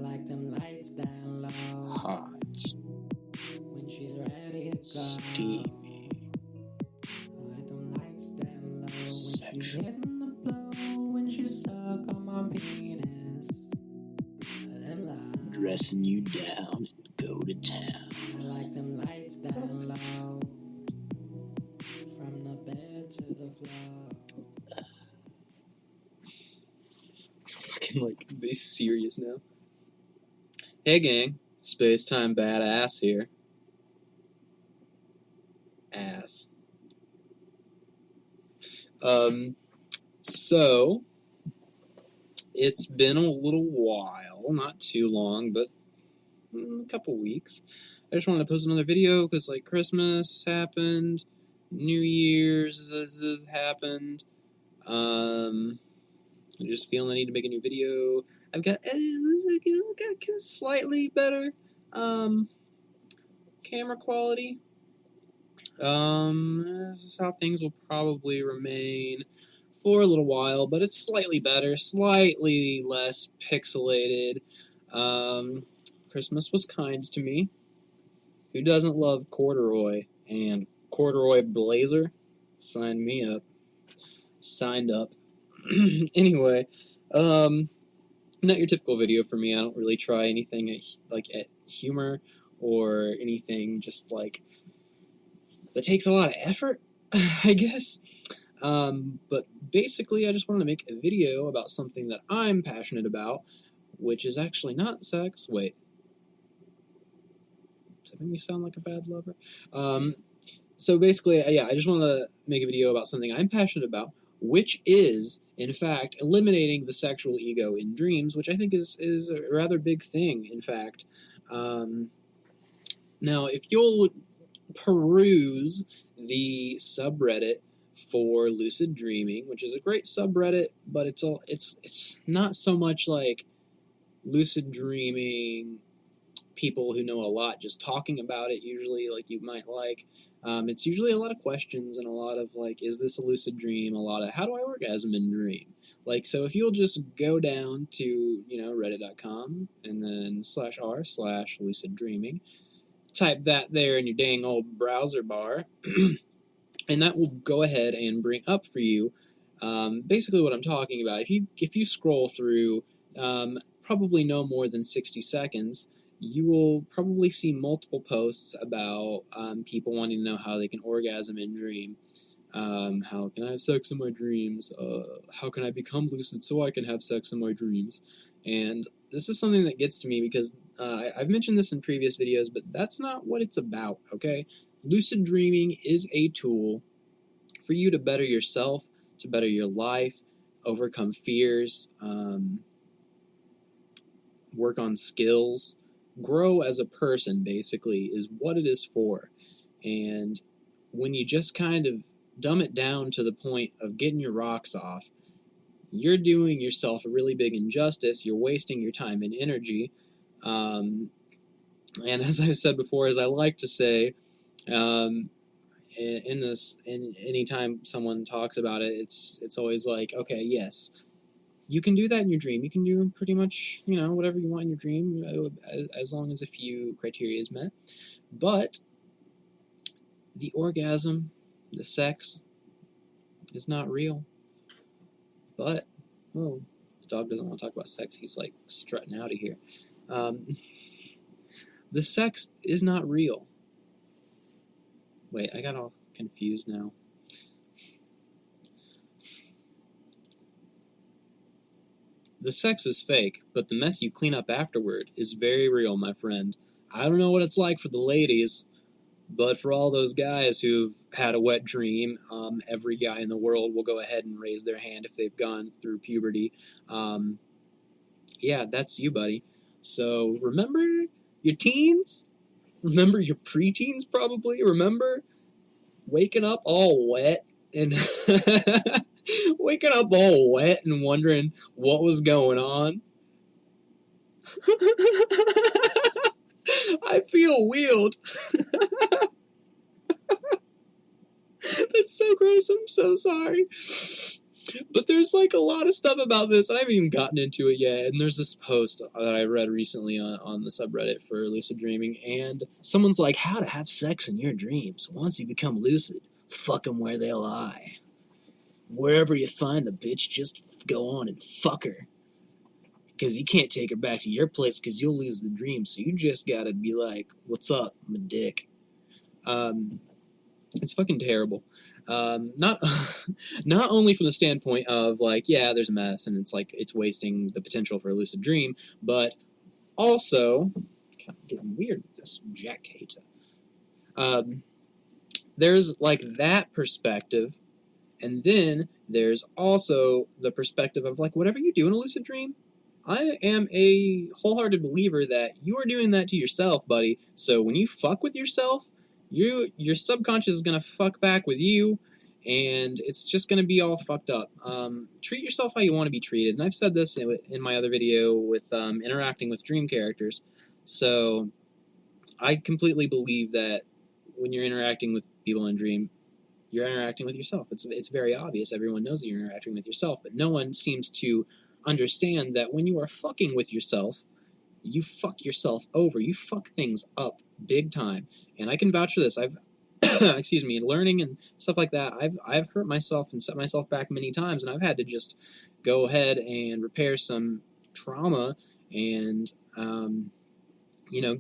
like them lights down low. Hot. When she's ready to go. Steamy. I like them lights down low. When she's Sexual. hitting the blow. When she's suck on my penis. Them lights. Dressing you down and go to town. I like them lights down low. From the bed to the floor. Fucking like, be serious now. Hey gang, Space-Time Badass here. Ass. So, it's been a little while, not too long, but a couple weeks. I just wanted to post another video because, like, Christmas happened, New Year's has happened. I'm just feeling I need to make a new video. I've got slightly better camera quality. This is how things will probably remain for a little while, but it's slightly better, slightly less pixelated. Christmas was kind to me. Who doesn't love corduroy and corduroy blazer? Sign me up. Signed up. Anyway, not your typical video for me. I don't really try anything at humor or anything just like that takes a lot of effort, I guess. But basically, I just wanted to make a video about something that I'm passionate about, which is actually not sex. Wait. Does that make me sound like a bad lover? So basically, yeah, I just want to make a video about something I'm passionate about, which is, in fact, eliminating the sexual ego in dreams, which I think is a rather big thing, in fact. Now, if you'll peruse the subreddit for lucid dreaming, which is a great subreddit, but it's not so much like lucid dreaming people who know a lot just talking about it, usually, like you might like. It's usually a lot of questions and a lot of like, is this a lucid dream? A lot of, how do I orgasm in dream? Like, so if you'll just go down to, reddit.com and then /r/lucid dreaming, type that there in your dang old browser bar, and that will go ahead and bring up for you basically what I'm talking about. If you scroll through probably no more than 60 seconds, you will probably see multiple posts about people wanting to know how they can orgasm in dream. How can I have sex in my dreams? How can I become lucid so I can have sex in my dreams? And this is something that gets to me because I've mentioned this in previous videos, but that's not what it's about, okay? Lucid dreaming is a tool for you to better yourself, to better your life, overcome fears, work on skills, grow as a person, basically, is what it is for. And when you just kind of dumb it down to the point of getting your rocks off, you're doing yourself a really big injustice. You're wasting your time and energy. And as I've said before, as I like to say, anytime someone talks about it, it's always like, okay, yes, you can do that in your dream. You can do pretty much, whatever you want in your dream, as long as a few criteria is met. But the orgasm, the sex, is not real. But, the dog doesn't want to talk about sex. He's like strutting out of here. The sex is not real. Wait, I got all confused now. The sex is fake, but the mess you clean up afterward is very real, my friend. I don't know what it's like for the ladies, but for all those guys who've had a wet dream, every guy in the world will go ahead and raise their hand if they've gone through puberty. Yeah, that's you, buddy. So remember your teens? Remember your preteens, probably? Remember waking up all wet and waking up all wet and wondering what was going on? I feel weird. That's so gross. I'm so sorry. But there's like a lot of stuff about this. I haven't even gotten into it yet. And there's this post that I read recently on the subreddit for lucid dreaming, and someone's like, "How to have sex in your dreams. Once you become lucid, fuck them where they lie. Wherever you find the bitch, just go on and fuck her. Because you can't take her back to your place because you'll lose the dream. So you just gotta be like, what's up? I'm a dick." It's fucking terrible. Not not only from the standpoint of like, yeah, there's a mess and it's like it's wasting the potential for a lucid dream, but also kind of getting weird with this Jack Hater. There's like that perspective, and then there's also the perspective of like whatever you do in a lucid dream. I am a wholehearted believer that you are doing that to yourself, buddy. So when you fuck with yourself, your subconscious is gonna fuck back with you, and it's just gonna be all fucked up. Treat yourself how you want to be treated, and I've said this in my other video with interacting with dream characters. So I completely believe that when you're interacting with people in a dream, you're interacting with yourself. It's very obvious. Everyone knows that you're interacting with yourself, but no one seems to understand that when you are fucking with yourself, you fuck yourself over. You fuck things up big time. And I can vouch for this. I've excuse me, learning and stuff like that. I've hurt myself and set myself back many times, and I've had to just go ahead and repair some trauma and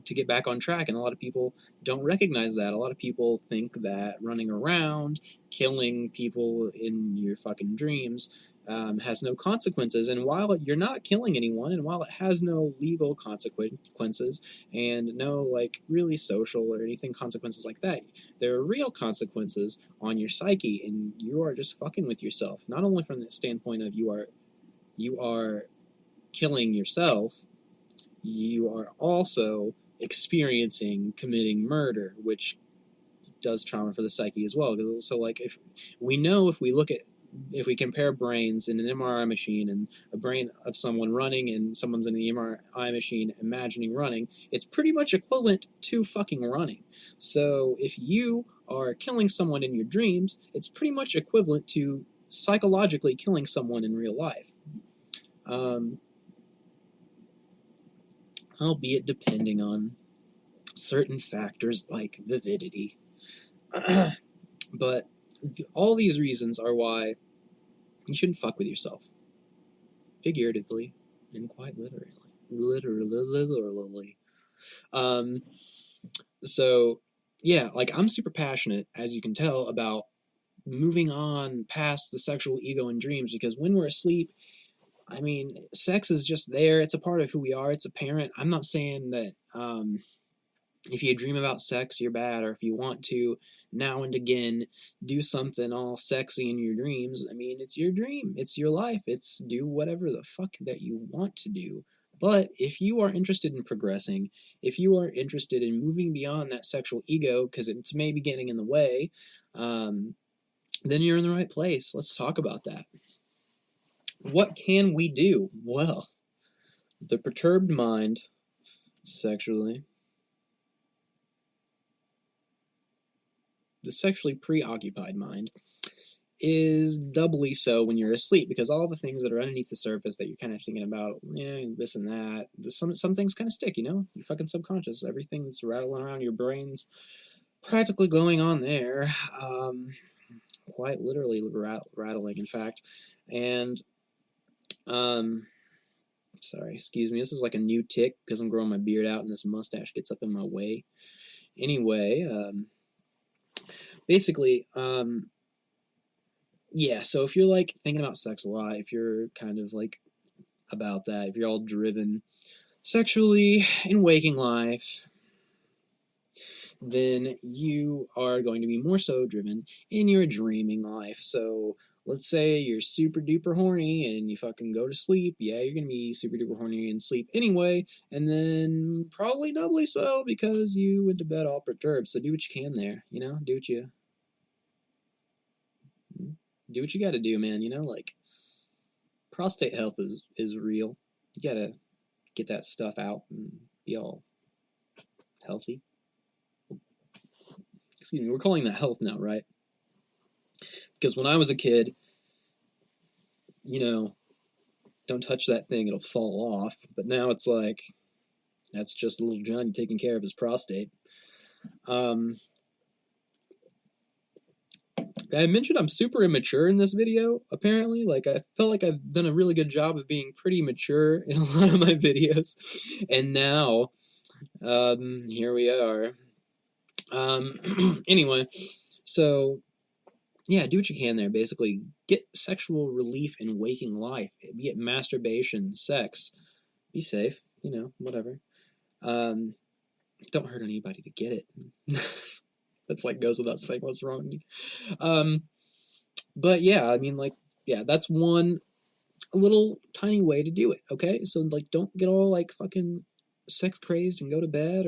to get back on track. And a lot of people don't recognize that. A lot of people think that running around, killing people in your fucking dreams has no consequences. And while you're not killing anyone, and while it has no legal consequences, and no, like, really social or anything consequences like that, there are real consequences on your psyche, and you are just fucking with yourself. Not only from the standpoint of you are killing yourself, you are also experiencing committing murder, which does trauma for the psyche as well. So, like, if we compare brains in an MRI machine and a brain of someone running and someone's in the MRI machine imagining running, it's pretty much equivalent to fucking running. So if you are killing someone in your dreams, it's pretty much equivalent to psychologically killing someone in real life. Albeit depending on certain factors like vividity. But all these reasons are why you shouldn't fuck with yourself. Figuratively and quite literally. So, yeah, like, I'm super passionate, as you can tell, about moving on past the sexual ego and dreams, because when we're asleep, I mean, sex is just there. It's a part of who we are. It's apparent. I'm not saying that if you dream about sex, you're bad, or if you want to now and again do something all sexy in your dreams. I mean, it's your dream. It's your life. It's do whatever the fuck that you want to do. But if you are interested in progressing, if you are interested in moving beyond that sexual ego, because it's maybe getting in the way, then you're in the right place. Let's talk about that. What can we do? Well, the perturbed mind sexually, the sexually preoccupied mind, is doubly so when you're asleep, because all the things that are underneath the surface that you're kind of thinking about, this and that, some things kind of stick, your fucking subconscious, everything that's rattling around your brain's practically going on there, quite literally rattling, in fact. And sorry, excuse me, this is like a new tick because I'm growing my beard out and this mustache gets up in my way. Anyway, basically, yeah, so if you're like thinking about sex a lot, if you're kind of like about that, if you're all driven sexually in waking life, then you are going to be more so driven in your dreaming life. So let's say you're super duper horny and you fucking go to sleep. Yeah, you're going to be super duper horny in sleep anyway, and then probably doubly so because you went to bed all perturbed. So do what you can there, do what you got to do, man. Like, prostate health is real. You got to get that stuff out and be all healthy. Excuse me, we're calling that health now, right? Because when I was a kid, don't touch that thing, it'll fall off. But now it's like, that's just little Johnny taking care of his prostate. I mentioned I'm super immature in this video, apparently. Like, I felt like I've done a really good job of being pretty mature in a lot of my videos. And now, here we are. Anyway, so, yeah, do what you can there. Basically, get sexual relief in waking life. Be it masturbation, sex. Be safe, whatever. Don't hurt anybody to get it. That's like goes without saying what's wrong with me. But yeah, I mean, like, yeah, that's one little tiny way to do it, okay? So, like, don't get all, like, fucking sex crazed and go to bed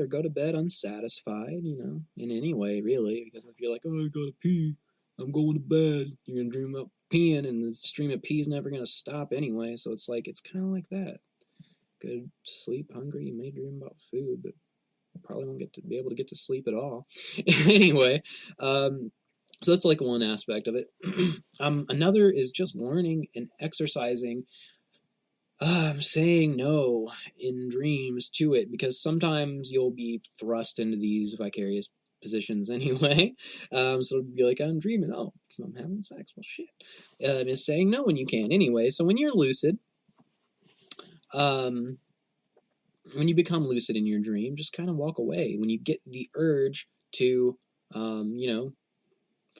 unsatisfied, in any way, really. Because if you're like, oh, I gotta pee, I'm going to bed, you're gonna dream about peeing, and the stream of pee is never gonna stop anyway, so it's like, it's kind of like that. Good sleep hungry, you may dream about food, but probably won't be able to get to sleep at all. Anyway, so that's like one aspect of it. Another is just learning and exercising saying no in dreams to it, because sometimes you'll be thrust into these vicarious positions anyway. So it'll be like, I'm dreaming, oh, I'm having sex, well, shit. It's saying no when you can anyway. So when you're lucid, when you become lucid in your dream, just kind of walk away. When you get the urge to,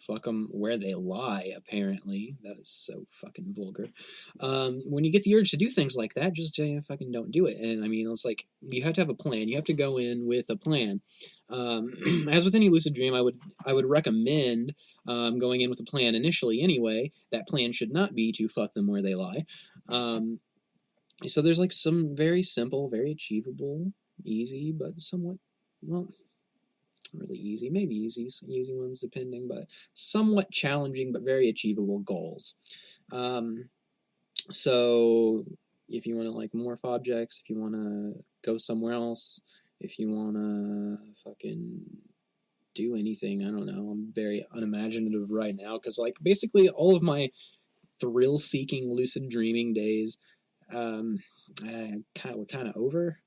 fuck them where they lie, apparently. That is so fucking vulgar. When you get the urge to do things like that, just fucking don't do it. And I mean, it's like, you have to have a plan. You have to go in with a plan. As with any lucid dream, I would recommend going in with a plan initially anyway. That plan should not be to fuck them where they lie. So there's like some very simple, very achievable, easy, but somewhat, well, really easy, maybe easy ones depending, but somewhat challenging but very achievable goals. So if you want to like morph objects, if you want to go somewhere else, if you want to fucking do anything, I don't know, I'm very unimaginative right now, because like basically all of my thrill-seeking lucid dreaming days we're kind of over,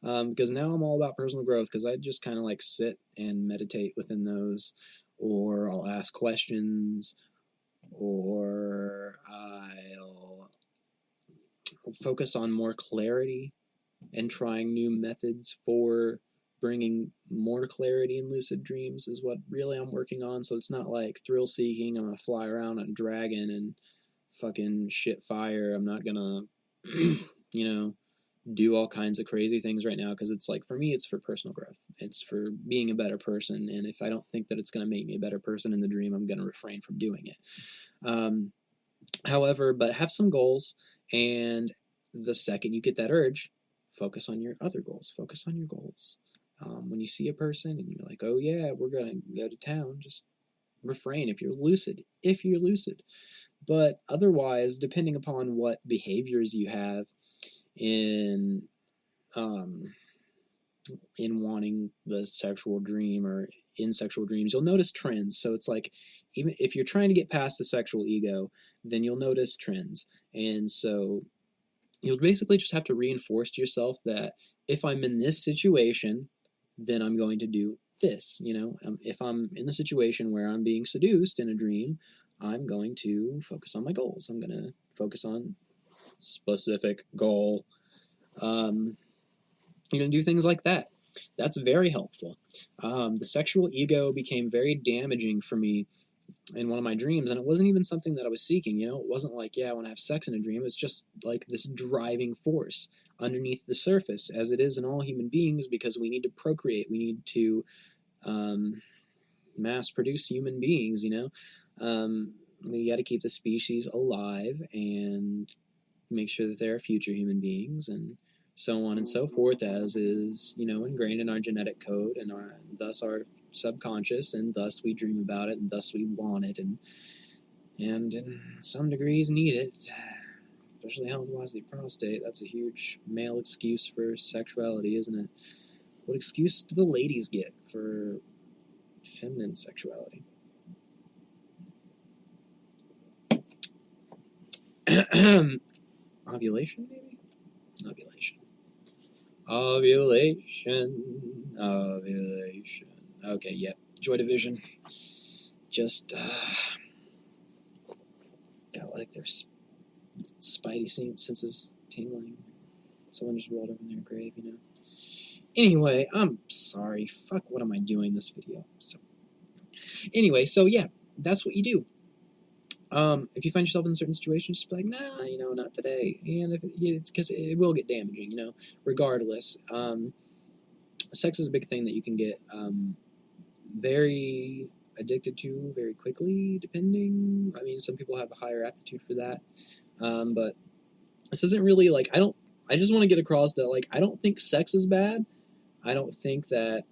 because now I'm all about personal growth, because I just kind of like sit and meditate within those, or I'll ask questions, or I'll focus on more clarity and trying new methods for bringing more clarity in lucid dreams is what really I'm working on. So it's not like thrill seeking, I'm gonna fly around on a dragon and fucking shit fire. I'm not gonna do all kinds of crazy things right now, because it's like, for me, it's for personal growth. It's for being a better person, and if I don't think that it's going to make me a better person in the dream, I'm going to refrain from doing it. However, but have some goals, and the second you get that urge, focus on your other goals. Focus on your goals. When you see a person and you're like, oh yeah, we're going to go to town, just refrain if you're lucid. But otherwise, depending upon what behaviors you have in wanting the sexual dream or in sexual dreams, you'll notice trends. So it's like, even if you're trying to get past the sexual ego, then you'll notice trends. And so you'll basically just have to reinforce to yourself that if I'm in this situation, then I'm going to do this. If I'm in the situation where I'm being seduced in a dream, I'm going to focus on my goals. I'm going to focus on specific goal. You're going to do things like that. That's very helpful. The sexual ego became very damaging for me in one of my dreams, and it wasn't even something that I was seeking. It wasn't like, yeah, I want to have sex in a dream. It's just like this driving force underneath the surface, as it is in all human beings, because we need to procreate. We need to mass produce human beings, we got to keep the species alive and make sure that there are future human beings, and so on and so forth, as is, ingrained in our genetic code, and thus our subconscious, and thus we dream about it, and thus we want it, and in some degrees need it, especially health-wise. The prostate, that's a huge male excuse for sexuality, isn't it? What excuse do the ladies get for feminine sexuality? Ovulation, maybe? Ovulation. Okay, yep. Joy Division. Just, got like their spidey senses tingling. Someone just rolled over in their grave, you know. Anyway, I'm sorry. Fuck, what am I doing this video? So, anyway, so yeah, that's what you do. If you find yourself in certain situations, just be like, nah, not today. And if it's because it will get damaging, regardless. Sex is a big thing that you can get very addicted to very quickly, depending. I mean, some people have a higher aptitude for that. But this isn't really like, I just want to get across that, like, I don't think sex is bad. I don't think that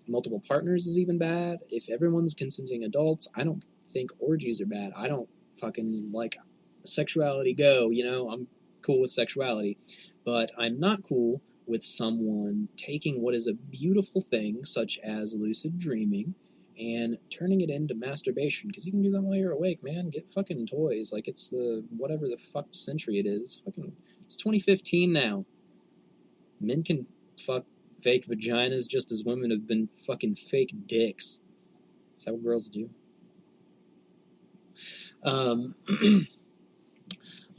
multiple partners is even bad. If everyone's consenting adults, I don't think orgies are bad. I don't fucking like sexuality go, I'm cool with sexuality. But I'm not cool with someone taking what is a beautiful thing, such as lucid dreaming, and turning it into masturbation, because you can do that while you're awake, man. Get fucking toys. Like, it's the whatever the fuck century it is. It's 2015 now. Men can fuck fake vaginas just as women have been fucking fake dicks. Is that what girls do?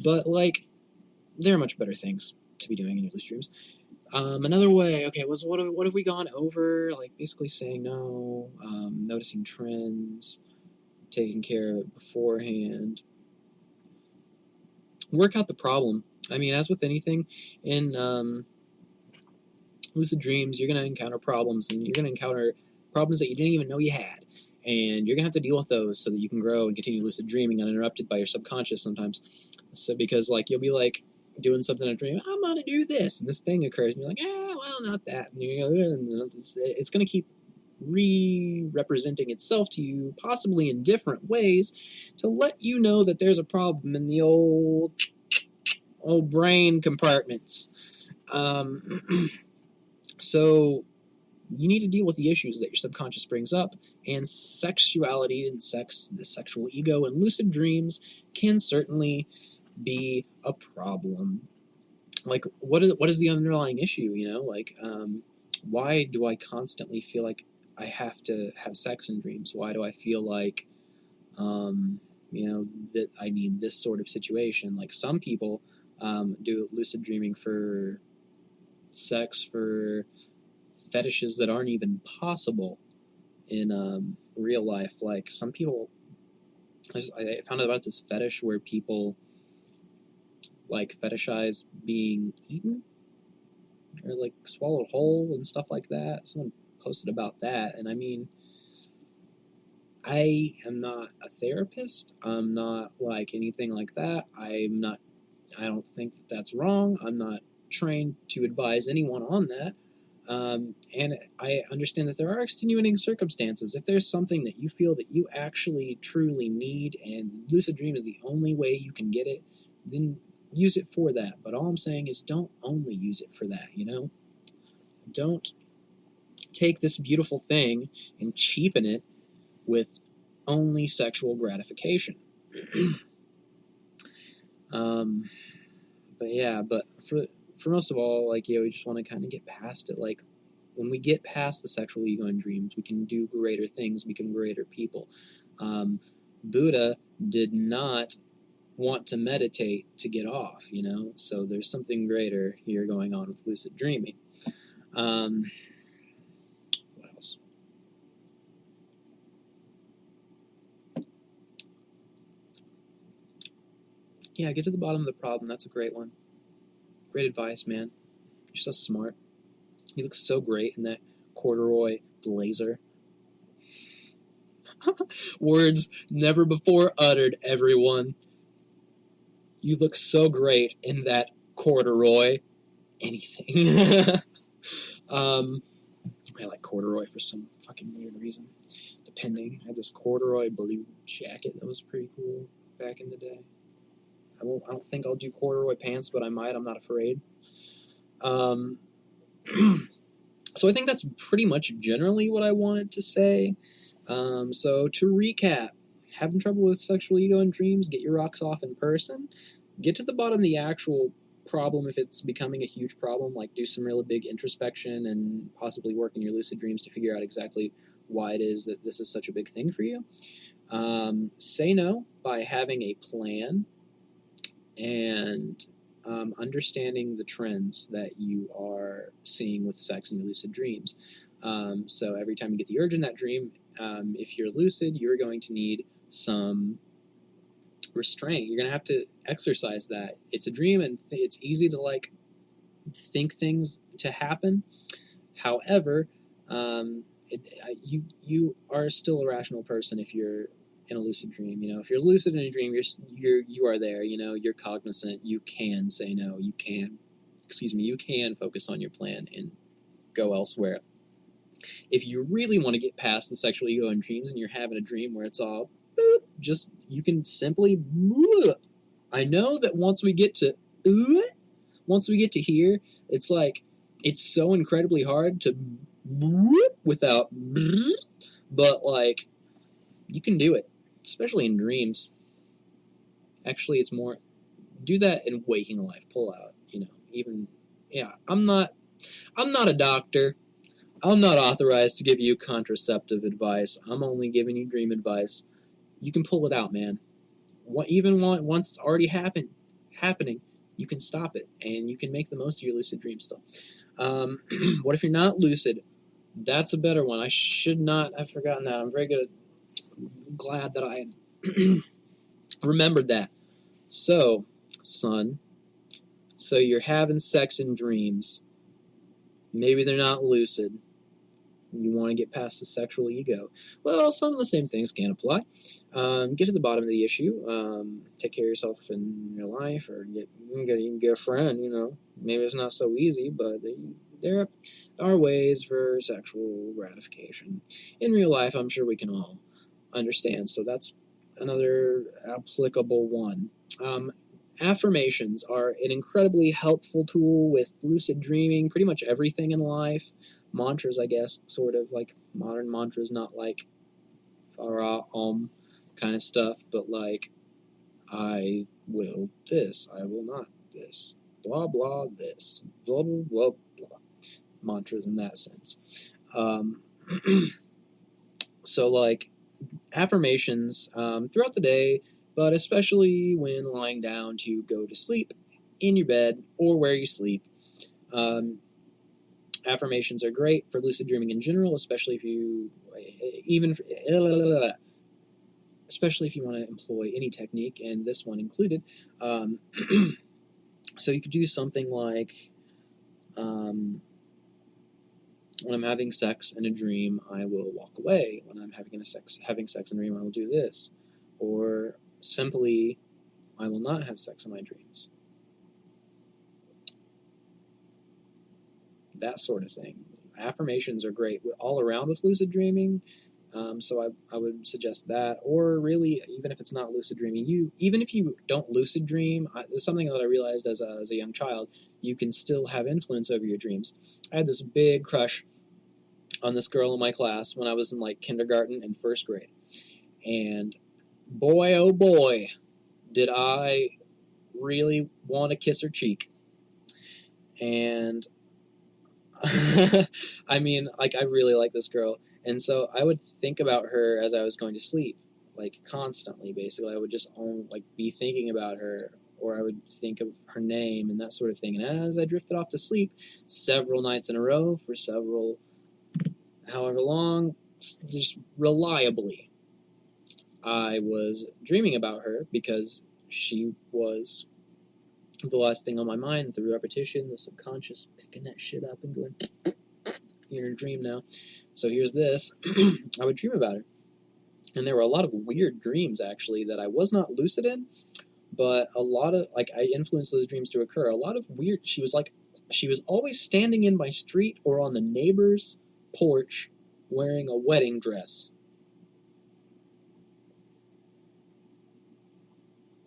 But, like, there are much better things to be doing in your lucid dreams. Another way, okay, what have we gone over? Like, basically saying no, noticing trends, taking care of it beforehand. Work out the problem. I mean, as with anything, in lucid dreams, you're going to encounter problems, and you're going to encounter problems that you didn't even know you had. And you're going to have to deal with those so that you can grow and continue lucid dreaming uninterrupted by your subconscious sometimes. So, because, like, you'll be, like, doing something in a dream, I'm going to do this, and this thing occurs, and you're like, well, not that. And it's going to keep re-representing itself to you, possibly in different ways, to let you know that there's a problem in the old brain compartments. So you need to deal with the issues that your subconscious brings up, and sexuality and sex, the sexual ego, and lucid dreams can certainly be a problem. Like, what is the underlying issue, Like, why do I constantly feel like I have to have sex in dreams? Why do I feel like, that I need this sort of situation? Like, some people do lucid dreaming for sex for fetishes that aren't even possible in real life. Like, some people, I found out about this fetish where people like fetishize being eaten or like swallowed whole and stuff like that. Someone posted about that, and I mean, I am not a therapist. I'm not like anything like that. I don't think that that's wrong. I'm not trained to advise anyone on that. And I understand that there are extenuating circumstances. If there's something that you feel that you actually truly need, and lucid dream is the only way you can get it, then use it for that. But all I'm saying is, don't only use it for that, Don't take this beautiful thing and cheapen it with only sexual gratification. But for most of all, like, we just want to kind of get past it. Like, when we get past the sexual ego and dreams, we can do greater things, become greater people. Buddha did not want to meditate to get off, So there's something greater here going on with lucid dreaming. What else? Yeah, get to the bottom of the problem. That's a great one. Great advice, man. You're so smart. You look so great in that corduroy blazer. Words never before uttered, everyone. You look so great in that corduroy anything. I like corduroy for some fucking weird reason. Depending. I had this corduroy blue jacket that was pretty cool back in the day. I don't think I'll do corduroy pants, but I might. I'm not afraid. So I think that's pretty much generally what I wanted to say. So to recap, having trouble with sexual ego in dreams, get your rocks off in person. Get to the bottom of the actual problem if it's becoming a huge problem, like do some really big introspection and possibly work in your lucid dreams to figure out exactly why it is that this is such a big thing for you. Say no by having a plan and understanding the trends that you are seeing with sex in your lucid dreams. So every time you get the urge in that dream, if you're lucid, you're going to need some restraint. You're going to have to exercise that. It's a dream, and it's easy to like think things to happen. However, you are still a rational person if you're in a lucid dream. You know, if you're lucid in a dream, you are there. You know, you're cognizant. You can say no. You can focus on your plan and go elsewhere. If you really want to get past the sexual ego in dreams, and you're having a dream where it's all boop, just you can simply boop. I know that once we get to here, it's like it's so incredibly hard to boop without, but like you can do it, especially in dreams. Actually, it's more do that in waking life. Pull out, you know. I'm not a doctor. I'm not authorized to give you contraceptive advice. I'm only giving you dream advice. You can pull it out, man. Once it's already happening, you can stop it, and you can make the most of your lucid dream still. What if you're not lucid? That's a better one. I should not have forgotten that. I'm very good. Glad that I remembered that. So, son, so you're having sex in dreams. Maybe they're not lucid. You want to get past the sexual ego. Well, some of the same things can apply. Get to the bottom of the issue. Take care of yourself in your life, or get a friend. You know, maybe it's not so easy, but there are ways for sexual gratification. In real life, I'm sure we can all understand. So that's another applicable one. Affirmations are an incredibly helpful tool with lucid dreaming, pretty much everything in life. Mantras, I guess, sort of like modern mantras, not like Farah Om kind of stuff, but like, I will this, I will not this, blah, blah, this, blah, blah, blah, blah. Mantras in that sense. So, like, affirmations throughout the day, but especially when lying down to go to sleep in your bed or where you sleep. Affirmations are great for lucid dreaming in general, especially if you want to employ any technique, and this one included. So you could do something like, when I'm having sex in a dream, I will walk away. When I'm having sex in a dream, I will do this. Or simply, I will not have sex in my dreams. That sort of thing. Affirmations are great all around with lucid dreaming, so I would suggest that. Or really, even if it's not lucid dreaming, even if you don't lucid dream, it's something that I realized as a young child, you can still have influence over your dreams. I had this big crush on this girl in my class when I was in like kindergarten and first grade, and boy, oh boy, did I really want to kiss her cheek. And I mean, like, I really like this girl, and so I would think about her as I was going to sleep, like, constantly, basically. I would just be thinking about her, or I would think of her name and that sort of thing, and as I drifted off to sleep, several nights in a row, for however long, just reliably, I was dreaming about her, because she was the last thing on my mind, through repetition, the subconscious picking that shit up and going, you're in a dream now. So here's this. I would dream about her. And there were a lot of weird dreams, actually, that I was not lucid in, but a lot of, like, I influenced those dreams to occur. A lot of weird, she was always standing in my street or on the neighbor's porch wearing a wedding dress.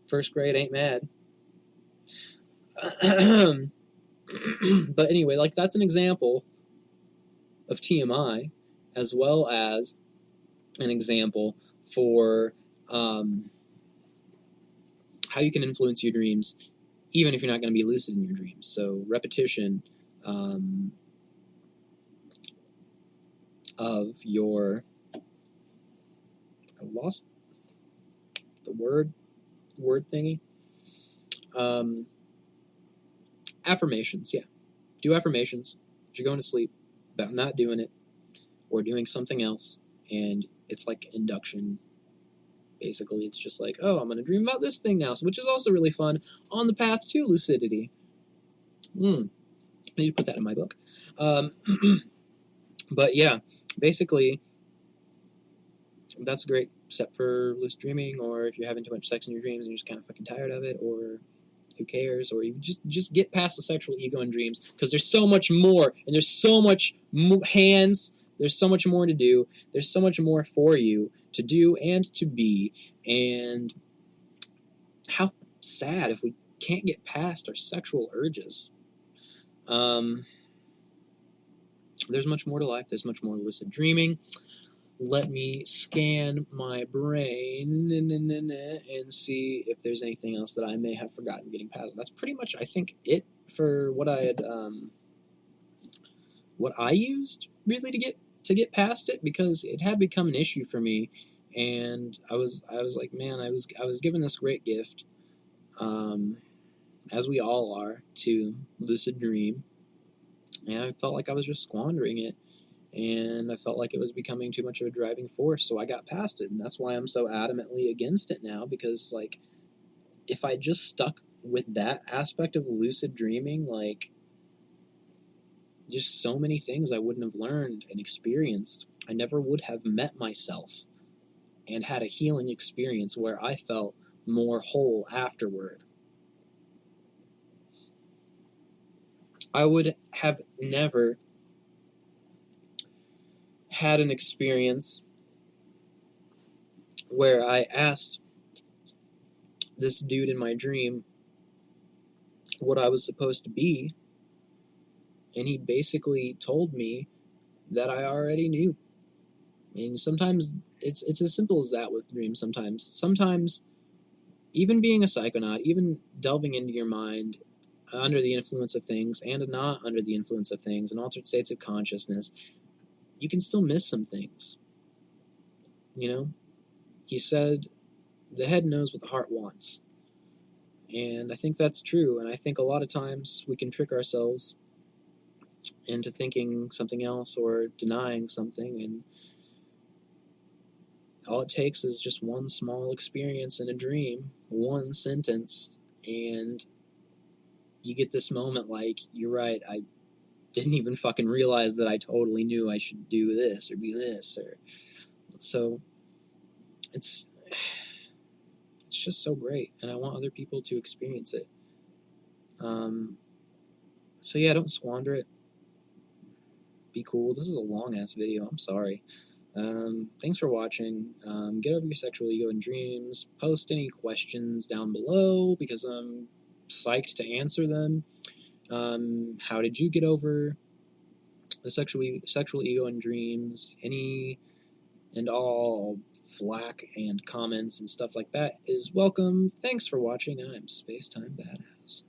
First grade ain't mad. But anyway, like, that's an example of TMI, as well as an example for how you can influence your dreams, even if you're not going to be lucid in your dreams. So repetition of your, I lost the word thingy. Affirmations, yeah. Do affirmations as you're going to sleep about not doing it or doing something else, and it's like induction. Basically, it's just like, oh, I'm going to dream about this thing now, which is also really fun on the path to lucidity. I need to put that in my book. But yeah, basically, that's a great step for lucid dreaming, or if you're having too much sex in your dreams and you're just kind of fucking tired of it, or who cares, or you just get past the sexual ego in dreams, because there's so much more, and there's so much hands, there's so much more to do, there's so much more for you to do and to be, and how sad if we can't get past our sexual urges. There's much more to life, there's much more to lucid dreaming. Let me scan my brain and see if there's anything else that I may have forgotten getting past. That's pretty much, I think, it for what I had, what I used really to get past it, because it had become an issue for me, and I was like, man, I was given this great gift, as we all are, to lucid dream, and I felt like I was just squandering it. And I felt like it was becoming too much of a driving force, so I got past it, and that's why I'm so adamantly against it now, because, like, if I just stuck with that aspect of lucid dreaming, like, just so many things I wouldn't have learned and experienced. I never would have met myself and had a healing experience where I felt more whole afterward. I would have never had an experience where I asked this dude in my dream what I was supposed to be, and he basically told me that I already knew. And sometimes it's as simple as that with dreams. Sometimes even being a psychonaut, even delving into your mind under the influence of things and not under the influence of things, in altered states of consciousness, you can still miss some things. You know, he said, the head knows what the heart wants. And I think that's true. And I think a lot of times we can trick ourselves into thinking something else or denying something. And all it takes is just one small experience in a dream, one sentence, and you get this moment like, you're right, I didn't even fucking realize that I totally knew I should do this or be this. Or so it's just so great, and I want other people to experience it. So yeah, don't squander it. Be cool. This is a long-ass video. I'm sorry. Thanks for watching. Get over your sexual ego and dreams. Post any questions down below, because I'm psyched to answer them. How did you get over the sexual ego and dreams? Any and all flack and comments and stuff like that is welcome. Thanks for watching. I'm Spacetime Badass.